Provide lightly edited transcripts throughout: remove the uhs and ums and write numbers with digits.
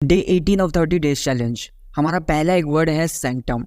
Day 18 of 30 days challenge. हमारा पहला एक वर्ड है सैंक्टम।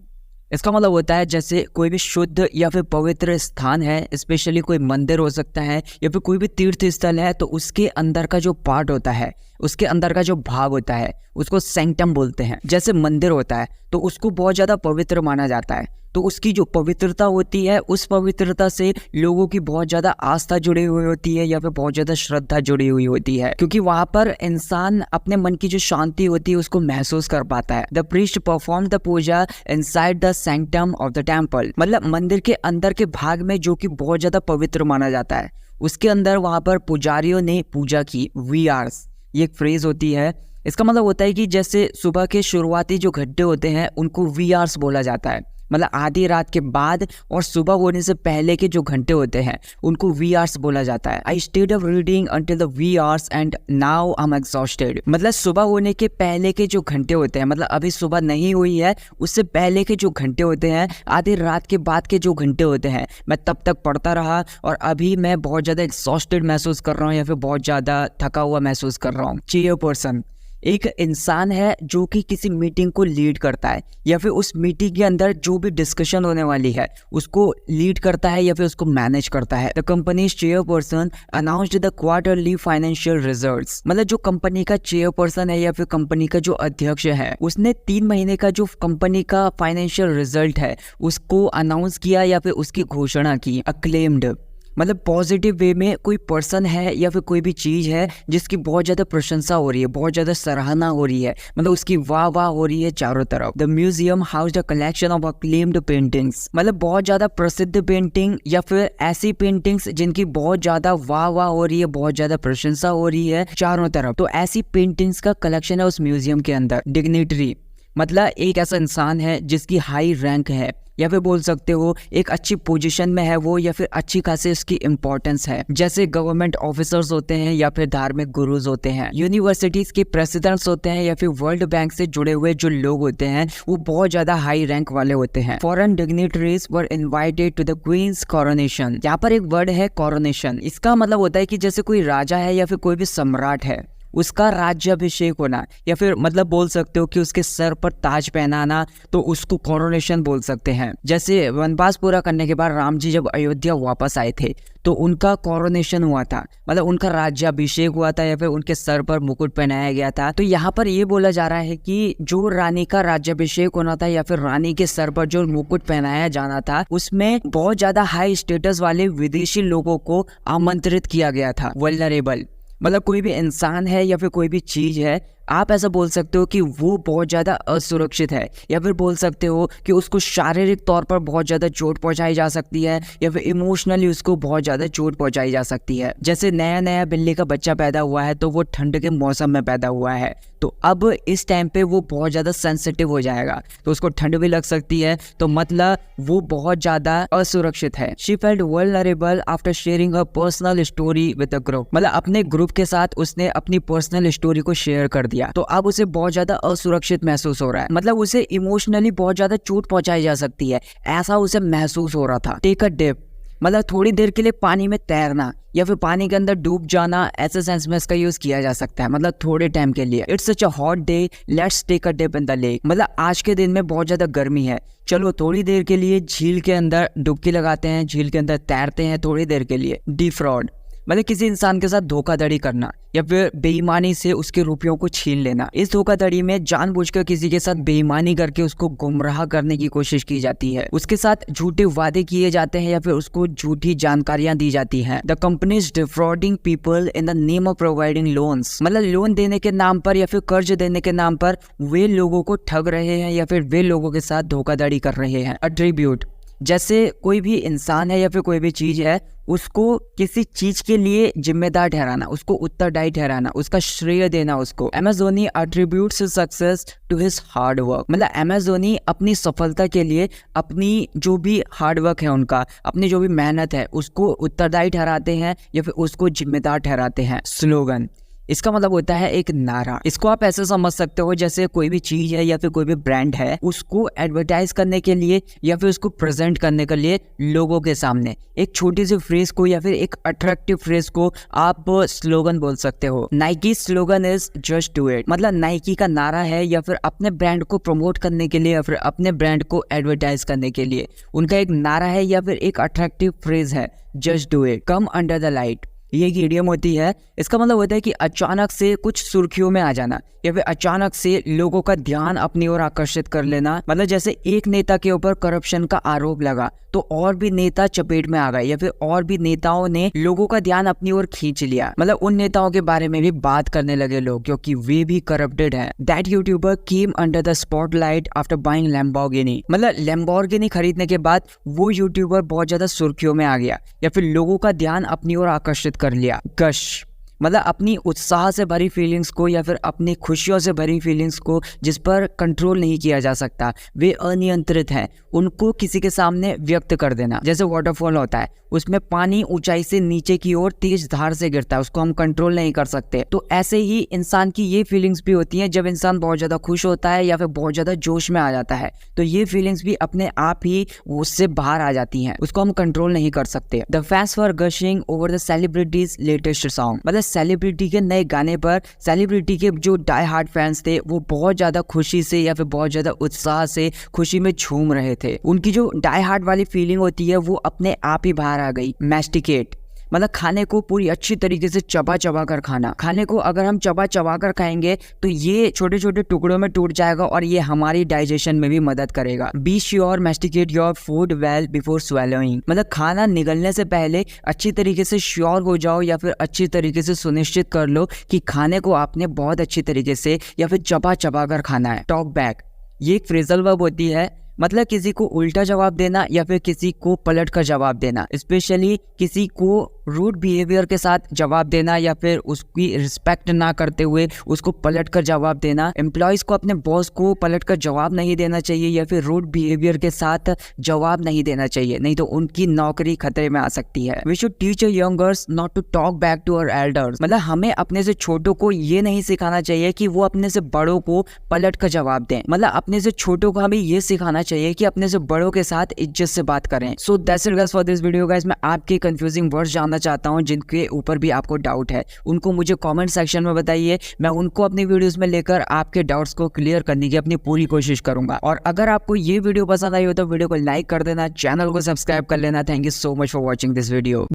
इसका मतलब होता है जैसे कोई भी शुद्ध या फिर पवित्र स्थान है, स्पेशली कोई मंदिर हो सकता है या फिर कोई भी तीर्थ स्थल है, तो उसके अंदर का जो पार्ट होता है, उसके अंदर का जो भाग होता है, उसको सैंक्टम बोलते हैं। जैसे मंदिर होता है तो उसको बहुत ज़्यादा पवित्र माना जाता है, तो उसकी जो पवित्रता होती है, उस पवित्रता से लोगों की बहुत ज़्यादा आस्था जुड़ी हुई होती है या फिर बहुत ज़्यादा श्रद्धा जुड़ी हुई होती है, क्योंकि वहाँ पर इंसान अपने मन की जो शांति होती है उसको महसूस कर पाता है। The priest perform the puja inside the sanctum of the temple, मतलब मंदिर के अंदर के भाग में जो कि बहुत ज़्यादा पवित्र माना जाता है, उसके अंदर वहाँ पर पुजारियों ने पूजा की। वी आर्स, ये एक फ्रेज होती है। इसका मतलब होता है कि जैसे सुबह के शुरुआती जो घंटे होते हैं उनको वी आर्स बोला जाता है, मतलब आधी रात के बाद और सुबह होने से पहले के जो घंटे होते हैं उनको वी आर्स बोला जाता है। I stayed of reading until the wee hours and now I am exhausted, मतलब सुबह होने के पहले के जो घंटे होते हैं, मतलब अभी सुबह नहीं हुई है, उससे पहले के जो घंटे होते हैं, आधी रात के बाद के जो घंटे होते हैं, मैं तब तक पढ़ता रहा और अभी मैं बहुत ज़्यादा एग्जॉस्टेड महसूस कर रहा हूँ या फिर बहुत ज़्यादा थका हुआ महसूस कर रहा हूँ। चेयरपर्सन एक इंसान है जो कि किसी मीटिंग को लीड करता है या फिर उस मीटिंग के अंदर जो भी डिस्कशन होने वाली है उसको लीड करता है या फिर उसको मैनेज करता है। The companies chairperson announced the quarterly financial results, मतलब जो कंपनी का चेयरपर्सन है या फिर कंपनी का जो अध्यक्ष है, उसने 3 महीने का जो कंपनी का फाइनेंशियल रिजल्ट है उसको अनाउंस किया या फिर उसकी घोषणा की। अक्लेम्ड, मतलब पॉजिटिव वे में कोई पर्सन है या फिर कोई भी चीज़ है जिसकी बहुत ज़्यादा प्रशंसा हो रही है, बहुत ज़्यादा सराहना हो रही है, मतलब उसकी वाह वाह हो रही है चारों तरफ। The museum house the collection of acclaimed paintings, मतलब बहुत ज़्यादा प्रसिद्ध पेंटिंग या फिर ऐसी पेंटिंग्स जिनकी बहुत ज़्यादा वाह वाह हो रही है, बहुत ज़्यादा प्रशंसा हो रही है चारों तरफ, तो ऐसी पेंटिंग्स का कलेक्शन है उस म्यूजियम के अंदर। डिग्निटरी, मतलब एक ऐसा इंसान है जिसकी हाई रैंक है या फिर बोल सकते हो एक अच्छी पोजीशन में है वो, या फिर अच्छी खासी उसकी इंपॉर्टेंस है, जैसे गवर्नमेंट ऑफिसर्स होते हैं या फिर धार्मिक गुरुज होते हैं, यूनिवर्सिटीज के प्रेसिडेंट्स होते हैं या फिर वर्ल्ड बैंक से जुड़े हुए जो लोग होते हैं वो बहुत ज्यादा हाई रैंक वाले होते हैं। Foreign dignitaries were invited to the queen's coronation. यहाँ पर एक वर्ड है कोरोनेशन, इसका मतलब होता है कि जैसे कोई राजा है या फिर कोई भी सम्राट है, उसका राज्याभिषेक होना या फिर मतलब बोल सकते हो कि उसके सर पर ताज पहनाना, तो उसको कोरोनेशन बोल सकते हैं। जैसे वनवास पूरा करने के बाद राम जी जब अयोध्या वापस आए थे तो उनका कोरोनेशन हुआ था, मतलब उनका राज्याभिषेक हुआ था या फिर उनके सर पर मुकुट पहनाया गया था। तो यहाँ पर ये बोला जा रहा है कि जो रानी का राज्याभिषेक होना था या फिर रानी के सर पर जो मुकुट पहनाया जाना था, उसमें बहुत ज्यादा हाई स्टेटस वाले विदेशी लोगों को आमंत्रित किया गया था। वल्नरेबल, मतलब कोई भी इंसान है या फिर कोई भी चीज़ है, आप ऐसा बोल सकते हो कि वो बहुत ज़्यादा असुरक्षित है, या फिर बोल सकते हो कि उसको शारीरिक तौर पर बहुत ज़्यादा चोट पहुंचाई जा सकती है या फिर इमोशनली उसको बहुत ज़्यादा चोट पहुंचाई जा सकती है। जैसे नया नया बिल्ली का बच्चा पैदा हुआ है तो वो ठंड के मौसम में पैदा हुआ है, तो अब इस टाइम पे वो बहुत ज़्यादा सेंसिटिव हो जाएगा, तो उसको ठंड भी लग सकती है, तो मतलब वो बहुत ज़्यादा असुरक्षित है। She felt vulnerable after sharing her personal story with the group, मतलब अपने ग्रुप के साथ उसने अपनी पर्सनल स्टोरी को शेयर कर दिया, तो अब उसे बहुत ज्यादा असुरक्षित महसूस हो रहा है, मतलब उसे इमोशनली बहुत ज्यादा चोट पहुंचाई जा सकती है, ऐसा उसे महसूस हो रहा था। टेक अ डिप, मतलब थोड़ी देर के लिए पानी में तैरना या फिर पानी के अंदर डूब जाना, ऐसे सेंस में इसका यूज किया जा सकता है, मतलब थोड़े टाइम के लिए। It's such a hot day, let's take a dip in the lake, मतलब आज के दिन में बहुत ज्यादा गर्मी है, चलो थोड़ी देर के लिए झील के अंदर डुबकी लगाते हैं, झील के अंदर तैरते हैं थोड़ी देर के लिए। डिफ्रॉड, मतलब किसी इंसान के साथ धोखाधड़ी करना या फिर बेईमानी से उसके रुपयों को छीन लेना। इस धोखाधड़ी में जानबूझकर किसी के साथ बेईमानी करके उसको गुमराह करने की कोशिश की जाती है, उसके साथ झूठे वादे किए जाते हैं या फिर उसको झूठी जानकारियां दी जाती हैं। The companies defrauding people in the name of providing loans, मतलब लोन देने के नाम पर या फिर कर्ज देने के नाम पर वे लोगों को ठग रहे हैं या फिर वे लोगों के साथ धोखाधड़ी कर रहे हैं। अट्रीब्यूट, जैसे कोई भी इंसान है या फिर कोई भी चीज है, उसको किसी चीज के लिए जिम्मेदार ठहराना, उसको उत्तरदायी ठहराना, उसका श्रेय देना उसको। अमेज़ोनी attributes success to his hard work, मतलब अमेज़ोनी अपनी सफलता के लिए अपनी जो भी हार्ड वर्क है उनका, अपनी जो भी मेहनत है उसको उत्तरदायी ठहराते हैं या फिर उसको जिम्मेदार ठहराते हैं। स्लोगन, इसका मतलब होता है एक नारा। इसको आप ऐसे समझ सकते हो जैसे कोई भी चीज है या फिर कोई भी ब्रांड है, उसको एडवर्टाइज करने के लिए या फिर उसको प्रेजेंट करने के लिए लोगों के सामने एक छोटी सी फ्रेज को या फिर एक अट्रैक्टिव फ्रेज को आप स्लोगन बोल सकते हो। Nike slogan is just do it, मतलब नाइकी का नारा है या फिर अपने ब्रांड को प्रमोट करने के लिए या फिर अपने ब्रांड को एडवर्टाइज करने के लिए उनका एक नारा है या फिर एक अट्रैक्टिव फ्रेज है, just do it, come under the light. ये एक इडियम होती है। इसका मतलब होता है कि अचानक से कुछ सुर्खियों में आ जाना या फिर अचानक से लोगों का ध्यान अपनी ओर आकर्षित कर लेना। मतलब जैसे एक नेता के ऊपर करप्शन का आरोप लगा तो और भी नेता चपेट में आ गए या फिर और भी नेताओं ने लोगों का ध्यान अपनी ओर खींच लिया। मतलब उन नेताओं के बारे में भी बात करने लगे लोग क्योंकि वे भी करप्टेड है। That YouTuber came under the spotlight after buying Lamborghini, मतलब लैम्बोर्गिनी खरीदने के बाद वो यूट्यूबर बहुत ज्यादा सुर्खियों में आ गया या फिर लोगों का ध्यान अपनी ओर आकर्षित कर लिया। गश मतलब अपनी उत्साह से भरी फीलिंग्स को या फिर अपनी खुशियों से भरी फीलिंग्स को जिस पर कंट्रोल नहीं किया जा सकता, वे अनियंत्रित हैं, उनको किसी के सामने व्यक्त कर देना। जैसे वाटरफॉल होता है, उसमें पानी ऊंचाई से नीचे की ओर तेज धार से गिरता है, उसको हम कंट्रोल नहीं कर सकते। तो ऐसे ही इंसान की ये फीलिंग्स भी होती हैं जब इंसान बहुत ज्यादा खुश होता है या फिर बहुत ज्यादा जोश में आ जाता है, तो ये फीलिंग्स भी अपने आप ही उससे बाहर आ जाती हैं, उसको हम कंट्रोल नहीं कर सकते। The fans were gushing over the celebrities latest song, मतलब सेलिब्रिटी के नए गाने पर सेलिब्रिटी के जो डाई हार्ट फैंस थे वो बहुत ज्यादा खुशी से या फिर बहुत ज्यादा उत्साह से खुशी में झूम रहे थे। उनकी जो डाई हार्ट वाली फीलिंग होती है वो अपने आप ही बाहर आ गई। मैस्टिकेट मतलब खाने को पूरी अच्छी तरीके से चबा चबा कर खाना। खाने को अगर हम चबा चबा कर खाएंगे तो ये छोटे छोटे टुकड़ों में टूट जाएगा और ये हमारी डाइजेशन में भी मदद करेगा। Be sure masticate your food well before swallowing, मतलब खाना निगलने से पहले अच्छी तरीके से श्योर हो जाओ या फिर अच्छी तरीके से सुनिश्चित कर लो कि खाने को आपने बहुत अच्छी तरीके से या फिर चबा चबा कर खाना है। टॉक बैक ये एक फ्रेजल वर्ब होती है, मतलब किसी को उल्टा जवाब देना या फिर किसी को पलट कर जवाब देना, स्पेशली किसी को रूड बिहेवियर के साथ जवाब देना या फिर उसकी रिस्पेक्ट ना करते हुए उसको पलट कर जवाब देना। एम्प्लॉयज को अपने बॉस को पलट कर जवाब नहीं देना चाहिए या फिर रूड बिहेवियर के साथ जवाब नहीं देना चाहिए, नहीं तो उनकी नौकरी खतरे में आ सकती है। We should teach youngers not to talk back to our elders, मतलब हमें अपने से छोटों को ये नहीं सिखाना चाहिए कि वो अपने से बड़ों को पलट कर जवाब दें, मतलब अपने से छोटों को हमें ये सिखाना चाहिए कि अपने से बड़ों के साथ इज्जत से बात करें। So that's it guys for this video guys. मैं आपके कंफ्यूजिंग वर्ड्स जानना चाहता हूं जिनके ऊपर भी आपको डाउट है, उनको मुझे कमेंट सेक्शन में बताइए। मैं उनको अपनी वीडियोस में लेकर आपके डाउट्स को क्लियर करने की अपनी पूरी कोशिश करूंगा। और अगर आपको ये वीडियो पसंद आई हो तो वीडियो को लाइक कर देना, चैनल को सब्सक्राइब कर लेना। Thank you so much for watching this video.